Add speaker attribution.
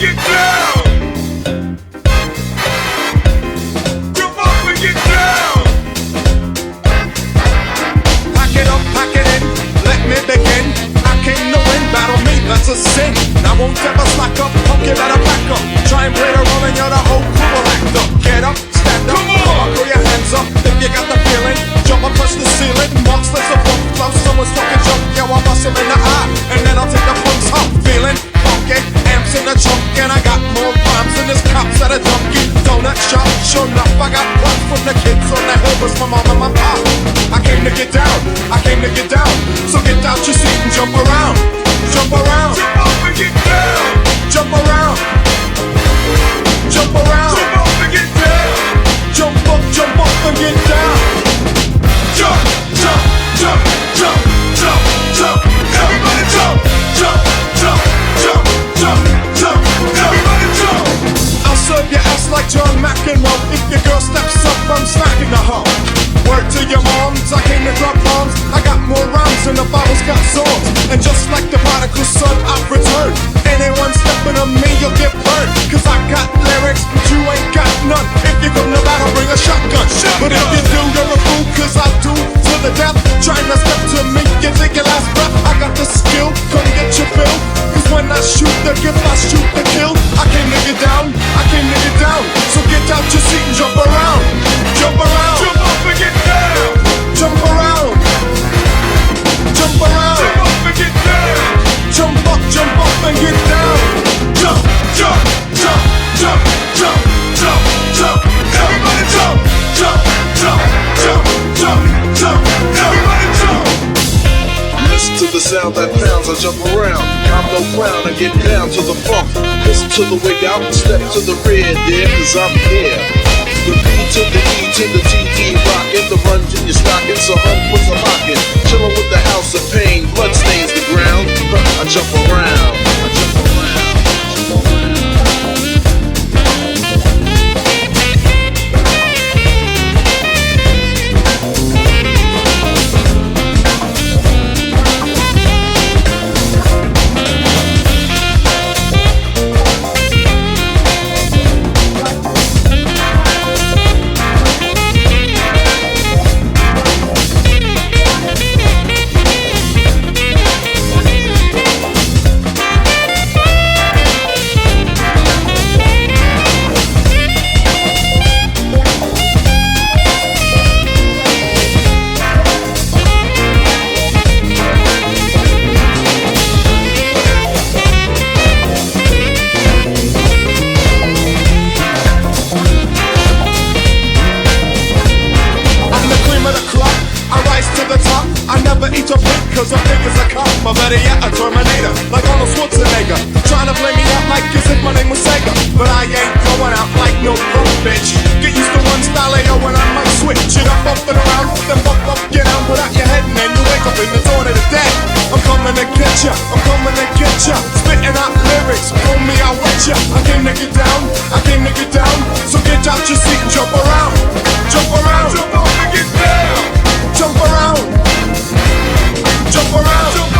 Speaker 1: get down. Jump up and get down. Pack it up, pack it in, let me begin. I came to win, battle me, that's a sin. I won't ever slack up, punk, you better back up. Try and play the role and you're the whole crew will act up. Get up, stand up, come on, throw your hands up. If you got the feeling, jump up, touch the ceiling. Marks, let's up, flow, someone's fucking jump. Yeah, I'll bust him in the eye, and then I'll take the punks up. Feeling funky, amps in the trunk, and I got more rhymes than this cops at a Dunkin' Donut shop. Sure enough, I got one from the kids on the hill, was my mom and my pop. I came to get down, I came to get down. So get out your seat and jump around, jump around, jump up and get down, jump around, jump around, jump up and get down, jump up and get down, jump, jump, jump, jump, jump, jump, everybody jump, jump, jump, jump, jump, jump, everybody jump. I'll serve your ass like John McEnroe. If your girl steps up, I'm smacking the hoe. Word to your moms, I came to drop bombs. I got more rhymes than the Bible's got swords. And just like the prodigal son, I've returned. Anyone stepping on me, you'll get burned. Cause I got lyrics, but you ain't got none. If you come to battle, bring a shotgun. But if you do, you're a fool, cause I do to the death. Trying to step to me, you take your last breath. I got the skill, come get your fill. Cause when I shoot the gift, I shoot the kill. I came to get down, I came to get down. So get out your seat and jump around, jump around, jump up and get down, jump around, jump around, jump up and get down, jump up and get down, jump, jump, jump, jump, jump, jump, jump, everybody jump, jump, jump, jump, jump, jump, everybody jump.
Speaker 2: Listen to the sound that pounds, I jump around. I'm no clown, I get down to the funk. Listen to the wig out, step to the rear, dear, cause I'm here. The B to the E to the T-E, rockin', the runs in your stocking, so puts a lockin'. Chillin' with the house of pain, blood stains the ground. I jump around, I jump around.
Speaker 1: Cause I'm big as a cop, or better yet, a Terminator, like Arnold Schwarzenegger. Trying to blame me out like as if my name was Sega. But I ain't going out like no broke bitch. Get used to one style, yo, when I might switch it up, up and around, then bump up, get down, put out your head, and then you wake up in the dawn of the day. I'm coming to get ya, I'm coming to get ya. Spitting out lyrics, pull me out with ya. I came to get down, I came to get down. So get out your seat and jump around, jump around, jump up and get down, jump around, jump around, jump